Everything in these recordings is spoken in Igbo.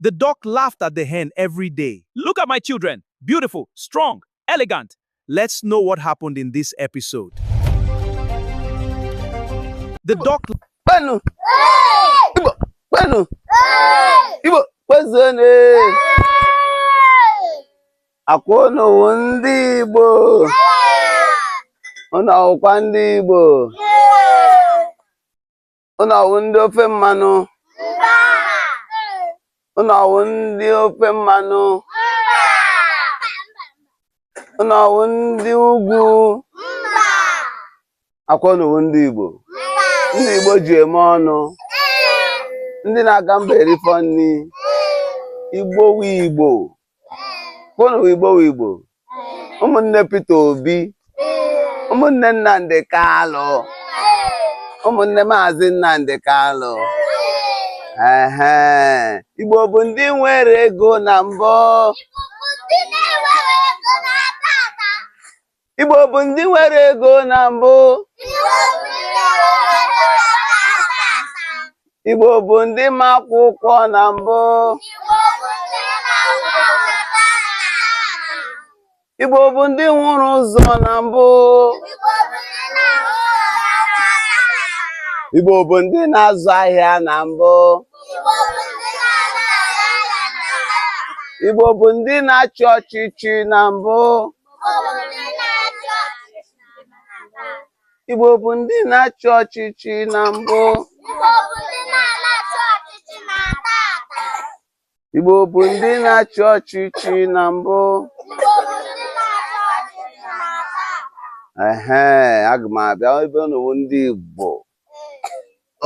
The duck laughed at the hen every day. Look at my children. Beautiful, strong, elegant. Let's know what happened in this episode. The duck. Panu! Ibo! Panu! Ibo! Kwezone! Akwụna owu ndị Igbo! Ụnụ ọwụkwa ndị Igbo! Ụnụ ọwụ ndị ofe mmanụ! Ụnụ ọwụ ndị ofe mmanụ! Ụnụ ọwụ ndị ugwu! Akwụna owu ndị Igbo! Ndị Igbo ji eme ọnụ! Ndị na-aga mba erifọ nri! Igbo wu Igbo! Kwụna Igbo wu Igbo! Ụmụnne Peter Obi! Ụmụnne Nnamdi Kalụ! Ụmụnne Maazị Nnamdi Kalụ! Igbo bụ ndị nwere ego na mbụ! Igbo bụ ndị nwere ego na mbụ! Igbo bụ ndị ma akwụkwọ na mbụ! Igbo bụ ndị hụrụ ụzọ na mbụ! Igbo bụ ndị na-azụ ahịa na mbụ! Igbo bụ ndị na-achị ọchịchị na mbụ! Igbo bụ ndị na-achị ọchịchị na mbụ! Igbo bụ ndị na-achị ọchịchị na mbụ! Aga m abịa ebe unu bụ ndị Igbo.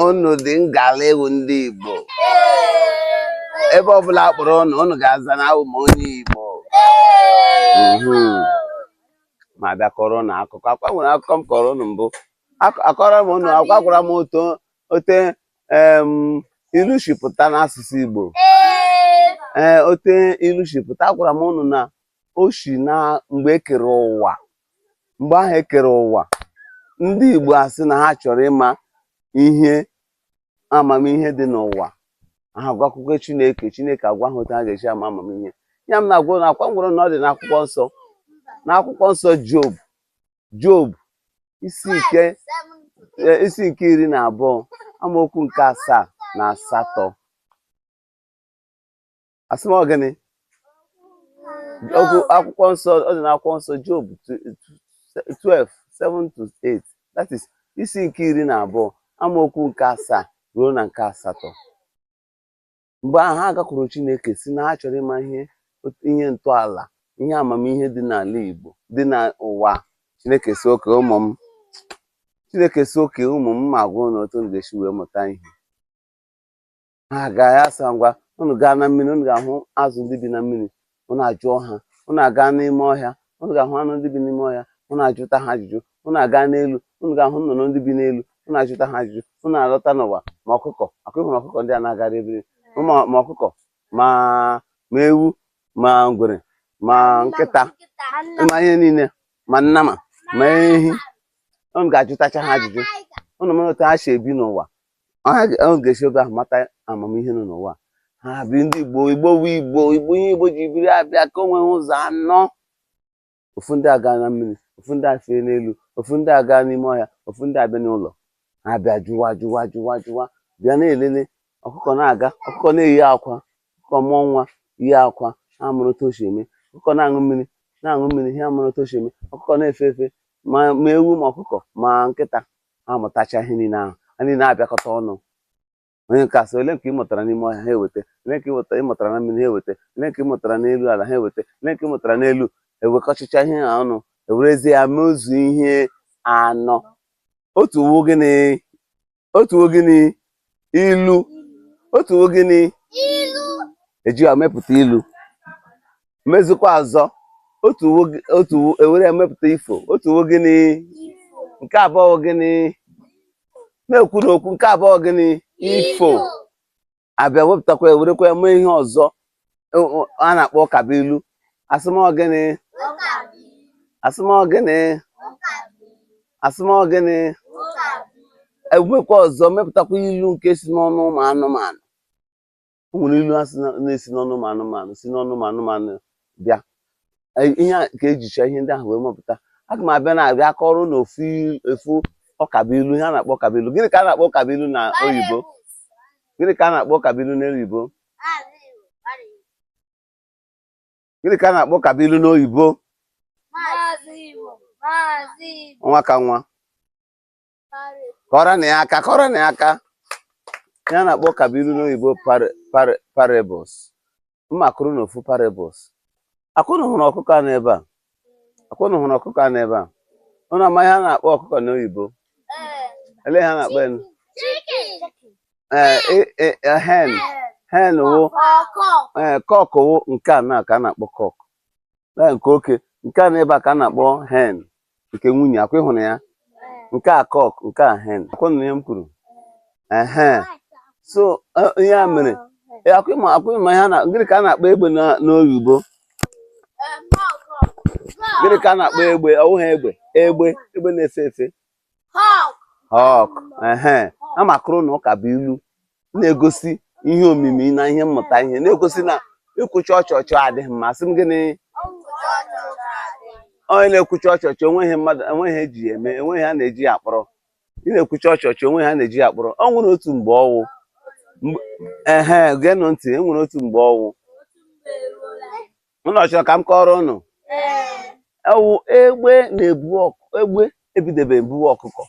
Unu dị ngala ewu ndị Igbo. Ebe ọbụla akpọrọ unu ga-aza na abụ m onye Igbo. Ma abịa kọrọ unu akụkọ. Akwa nwere akụkọ m kọrọ unu mbụ. Akọrọ m unu akwa gwara m ote ilu shipụta n'asụsụ Igbo. Ote ilu shipụta agwara m unu na o si na mgbe ekere ụwa. Mgbe ahụ ekere ụwa, ndị Igbo asị na ha chọrọ ịma ihe amamihe dị n'ụwa. Ha gwa akwụkwọ Chineke agwa ha otu ha ga-esi ama amamihe. Ya m na-agwa na akwa ngwụrụ na ọ dị n'akwụkwọ nsọ. N'akwụkwọ nsọ Job isi nke 12 amaokwu nke 7 na 8. Asị m gịnị? Akwụkwọ nsọ ọ dị n'akwụkwọ nsọ Job 12:7-8. That is isi nke 12 amaokwu nke 7 ruo na nke 8. Mgbe ahụ ha gakwuru Chineke si na ha chọrọ ịma ihe ntọala ihe amamihe dị n'ala Igbo dị n'ụwa. Chineke si oke ụmụ m ma gwa unu otu unu ga-esi wee mụta ihe. Ha ga-ya asa ngwa unu gaa na mmiri unu ga-ahụ azụ ndị bi na mmiri unu ajụọ ha. Unu aga n'ime ọhịa unu ga-ahụ anụ ndị bi n'ime ọhịa unu ajụta ha ajụjụ. Unu aga n'elu unu ga-ahụ nnụnụ ndị bi n'elu unu ajụta ha ajụjụ. Unu alọta n'ụwa ma ọkụkọ ịhụrụ ọkụkọ ndị a na-agara ebiri ma ọkụkọ ma ewu ma ngwere ma nkịta ma ihe niile ma nnama ma ehi. Unu ga-ajụtacha ha ajụjụ. Unu mara otu ha si ebi n'ụwa. Unu ga-esi obe ahụ mata amamihe nọ n'ụwa. Ha bụ ndị Igbo. Igbo wu Igbo. Ihe Igbo ji biri abịa ka o nweghị ụzọ anọ. Ofu ndị aga na mmiri, ofu ndị afee n'elu, ofu ndị aga n'ime ọhịa, ofu ndị abịa n'ụlọ. Ha bịa jụwa bịa na-elele ọkụkọ na-aga, ọkụkọ na-eyi akwa, ọkụkọ mụọ nwa yi akwa, ha mụrụ otu o si eme. Ọkụkọ na-aṅụ mmiri ha mụrụ otu o si eme. Ọkụkọ na-efe efe ma ewu ma ọkụkọ ma nkịta ha mụtacha ihe niile ahụ. Ha niile abịakọta ọnụ. Onye nke asị ole nke ị mụtara n'ime ọhịa ha eweta, ole nke ị mụtara na mmiri ha eweta, ole nke ị mụtara n'elu ala ha eweta, ole nke ị mụtara n'elu ewekọchicha ihe ha ọnụ ewerezie ya mezuo ihe anọ. Otu wo gịnị ilu. Otu wo gịnị eji ya mepụta ilu. Mezukwa ọzọ otu ewere emepụta ifo. Otu wo gịnị nke abụọ gịnị na-ekwu n'okwu. Nke abụọ gịnị ifo. Abịa wepụtakwa ewerekwa ya mee ihe ọzọ a na-akpọ ọkabilu. Asịmọgịnị ewekwa ọzọ mepụtakwa ilu nke si n'ọnụ ụmụ anụmanụ. nwere ilu ha na-esi n'ọnụ ma anụmanụ si n'ọnụ ma anụmanụ bịa ihe a ka ejicha ihe ndị ahụ wee mepụta. Aga m abịa na-abịa kọrọ na ofu ọkabilu, ihe a na-akpọ ọkabilu. Gịnị ka a na-akpọ ọkabilu na oyibo? Gịnị ka a na-akpọ ọkabilu n'oyibo? Gịnị ka a na-akpọ ọkabilu n'oyibo? Nwa ka nwa kọrọ na ya aka, kọrọ na ya aka. Ihe a na-akpọ ọkabilu n'oyibo parables. Mma kụrụ na ofu parables. Akwụnụ hụrụ ọkụkọ a n'ebe a? Akwụnụ hụrụ ọkụkọ a n'ebe a? Ụnụ ama ihe a na-akpọ ọkụkọ n'oyibo? Ele ihe a na-akpọ enu? Hen wụ kọk wụ nke a na ka a na-akpọ kọk. Nke oke nke a n'ebe a ka a na-akpọ hen, nke nwunye. Akwa ịhụrụ ya? Nke a kọk, nke a hen. Akwụnụ ihe m kwuru? So ihe a mere akwụma ihe na gịnị ka a na-akpọ egbe n'oyibo? Gịnị ka a na-akpọ egbe? Ọwụghị egbe na-efe efe. Hawk. Amakụrụ na ụka bụ ilu na-egosi ihe omimi na ihe mmụta ihe, na-egosi na ịkwụcha ọchọchọ adịghị mma. Sị m gịnị? Onye na-ekwucha ọchọchọ enweghị mmadụ, enweghị eji eme, enweghị ha na-eji ya akpọrọ. Ị na-ekwucha ọchọchọ onwe ha na-eji ya akpọrọ. Ọ nwere otu mgbe ọwụ geenụ ntị, e nwere otu mgbe ọwụ ụnụ chọrọ ka m kọrọ ụnụ. Ewu egbe na-ebu egbe ebidebe ebuwe ọkụkọ.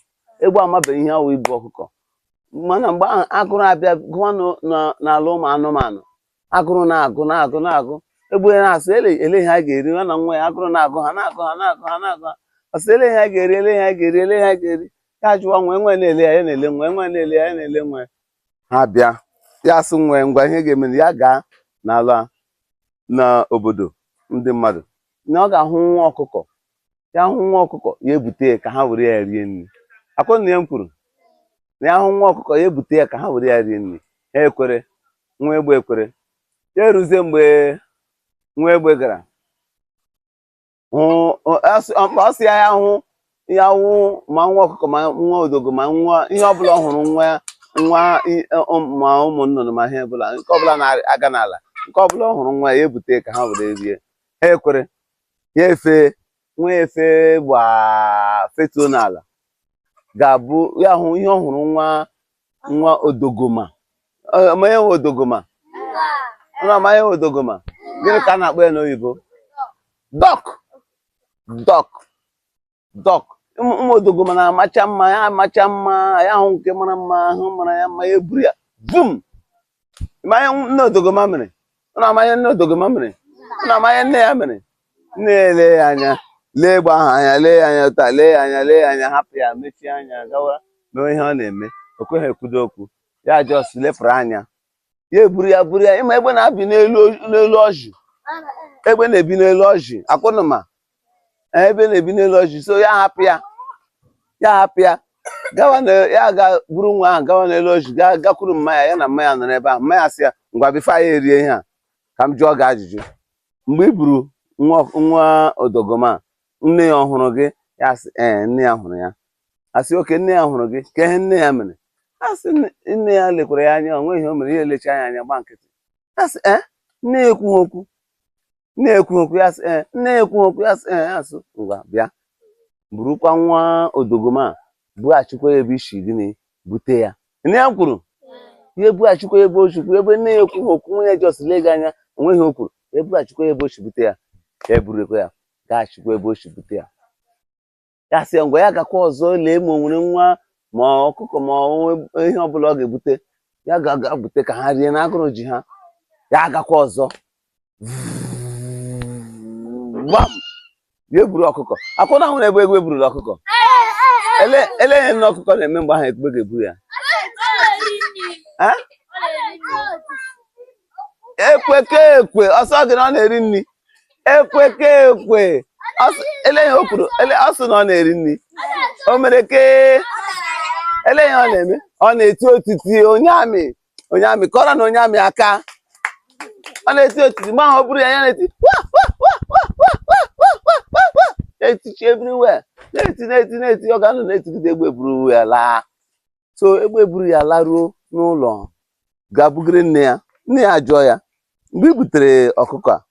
Egbe amabeghị ihe ọwụ ibu ọkụkọ, mana mgbe ahụ agụrụ abịa gụọ n'ala ụmụ anụmanụ. Agụrụ na-agụ egbe na-asụ ele ha ga-eri. Ha na nwa ya agụrụ na-agụ ha asị ele ha ga-eri. Ya jụọ nwe na-ele ya na-ele nwe, nwe na-ele ya na-ele nwe. Ha bịa ya sị nwe ngwa ihe ga-eme ya gaa n'ala n'obodo ndị mmadụ na ọ ga-ahụ nwa ọkụkọ. Ya hụ nwa ọkụkọ ya ebute ka ha were ya rie nri. Akwụna na ya m kwuru na ya hụ nwa ọkụkọ ya ebute ya ka ha were ya rie nri. Ha ekwere, nwa egbe ekwere. Ya eruzie mgbe nwa egbe gara ọ sị ya hụ ma nwa ọkụkọ ma nwa odogo ma nwa ihe ọbụla ọ hụrụ nwa ma ụmụ nnụnụ ma ihe ọbụla nke ọbụla na-aga n'ala, nke ọbụla ọ hụrụ nwa ya ebute ka ha were rie. Ha ekwere, ya efe nwa efe gbaa fetuo n'ala ga-abụ ya hụ ihe ọ hụrụ nwa odogoma. Amanye nwe odogoma? Amanye nwe odogoma? Gịnị ka a na-akpọ ya n'oyibo? Dọk. Ụmụ odogoma na-amacha mma, ya amacha mma, ya hụ nke mara mma, ahụ mara ya mma, ya eburu ya bum. Amanye nne odogoma mere? Ụnụ amanye nne odogoma mere? Ụnụ amanye nne ya mere? Nne ya ele ya anya, lee egbe ahụ anya, lee ya anya taa, lee ya anya, hapụ ya, mechie anya, gawa mee ihe ọ na-eme. O kweghị ekwudo okwu, ya jos lepụrụ anya, ya eburu ya. Ịma egbe na-abi n'elu ọjị. Egbe na-ebi n'elu ọjị. Akwụnụma ebe na-ebi n'elu ọjị. So ya hapụ ya gawa ya ga buru nwa ahụ gawa n'elu ọjị, gakwuru mma ya na mma ya nọrọ ebe ahụ. Mma ya sị ya ngwa bifo ya erie ihe a ka m jụọ gị ajụjụ. Mgbe i buru nwa odogoma, nne ya ọhụrụ gị? Ya sị nne ya hụrụ ya. Asị oke, nne ya hụrụ gị, ka ihe nne ya mere? Asị nne ya lekwara ya anya, o nweghị o mere, ya elecha ya anya gba nkịtị. Asị nne ya ekwughị okwu. Ya sị nne ya ekwughị okwu. Ya sị asị ngwa bịa burukwa nwa odogoma bughachikwa ya ebe isi gịnị bute ya. Nne ya kwuru ya ebughachikwa ebe o chukwu, ebe nne ya ekwughị okwu, nwunye jos lee gị anya, onweghị o kwuru. Ya ebughachikwa ebe o si bute ya. Ya eburukwa ya gaghachikwa ebe o si bute ya. Ya sị ngwa ya gakwa ọzọ lee ma o nwere nwa ma ọkụkọ ma ihe ọbụla ọ ga-ebute. Ya ga bute ka ha rie na agụrụ ji ha. Ya agakwa ọzọ gbam, ya eburu ọkụkọ. Akwụna hụrụ ebe egbe bururu ọkụkọ? Ele ihe nne ọkụkọ na-eme mgbe ahụ egbe ga-eburu ya? Ekwe ọsọ gị na ọ na-eri nri. Ekwe ele ihe o kwuru, ọ sị na ọ na-eri nri. O mere ele ihe ọ na-eme? Ọ na-eti otiti onye amị kọrọ na onye amị aka. Ọ na-eti otiti mgbe ahụ o buru ya, ya na-eti etichi everywhere, na-eti ọ ga-anọ na-etigide egbe buru ya laa. So egbe buru ya laruo n'ụlọ ga bugere nne ya. nne ya jụọ ya mgbe i butere ọkụkọ a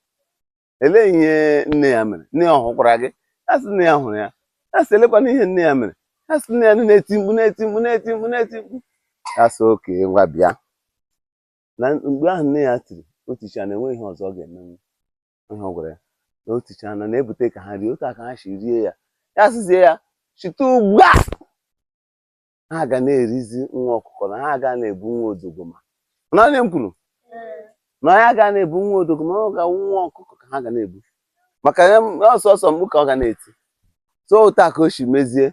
elee ihe nne ya mere nne ya hụkwara gị ya sị nne ya hụrụ ya ya sị elekwana ihe nne ya mere ya sị nne ya na-eti mkpu na-eti mkpu ya sị oke ngwa bịa na mgbe ahụ nne ya tiri o ticha na enweghị ihe ọzọ ọ ga-emenwu ihe ọ gwara ya na o ticha na-ebute ka ha rie otu a ka ha si rie ya ya sịzie ya chite ugbu a ha ga na-erizi nwa ọkụkọ na ha ga na-ebu nwa odogoma na onye m kwuru na ya ga na-ebu nwa odogoma ọ ga nwa ọkụkọ ka ha ga na-ebu maka ọsọsọ mgbu ka ọ ga na-eti so ụta ka o si mezie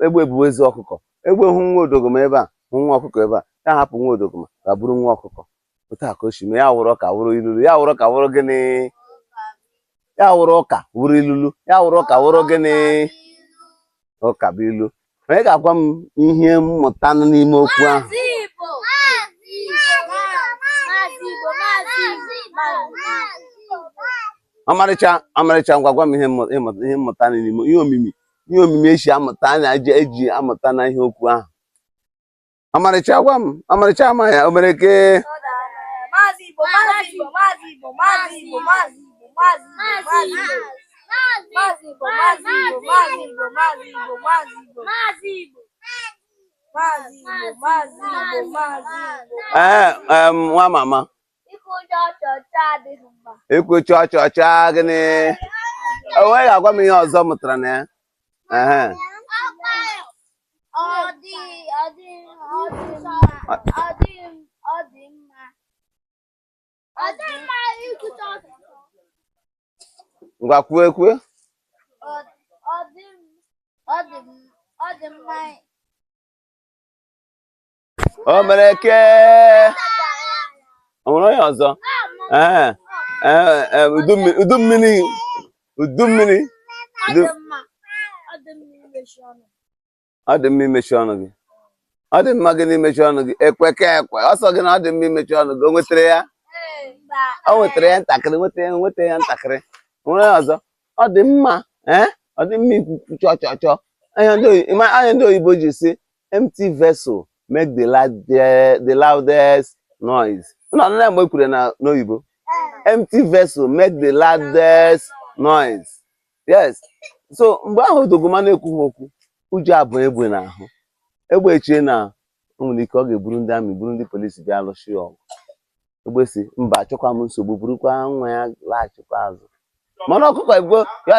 egbe bụ ezi ọkụkọ egbe hụ nwa odogoma ebe a hụ nwa ọkụkọ ebe a ya hapụ nwa odogoma ga bụrụ nwa ọkụkọ ụta ka o si mee ya wụrụ ka wụrụ ilulu ya wụrụ ka wụrụ gịnị ya wụrụ ụka wụrụ ilulu ya wụrụ ka wụrụ gịnị ụka bụ ilu onye ga-agwa m ihe mmụta nọ n'ime okwu ahụ ọmarịcha ngwa gwa m ihe mmụta nọ n'ime ihe omimi esi amụta eji amụta na ihe okwu ahụ ọmarịcha gwa m ọmarịcha ama ya o mere ke nwa mama ịkwụcha ọchọcha gịnị onwe ga-agwa m ihe ọzọ mụtara na ya ngwa kwuo ekwe o mere ke o nwere onye ọzọ udu mmiri ọ dị mma imechi ọnụ gị ọ dị mma gị n'imechi ọnụ gị ekwe ka ekwe ọsọ gị na ọ dị mma imechi ọnụ gị o nwetara ya o nwetara ya ntakịrị nweta ya ntakịrị nwere ọzọ ọ dị mma ọ dị mma ikwucha ọchọchọ anya ndị oyibo ji si empty vessel make the loudest noise nọ mgbe kwuru na n'oyibo empty vessel make the loudest noise yes so mgbe ahụ odogoma na-ekwughị okwu ụjọ abụ egbe n'ahụ egbe echie na o nwere ike ọ ga-eburu ndị amị buru ndị polisi bịa lụshi ọgụ egbe si mba achọkwa m nsogbu burukwa nwa ya laghachikwa azụ mana ọkụkọ igbo ya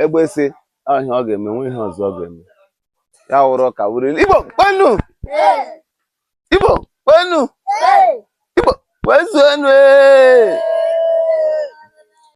egbe si ọhịa ọ ga-eme nwe ihe ọzọ ọ ga-eme ya wụrụ ka wụrụ igbo kpenu igbo kpenu igbo wezuenu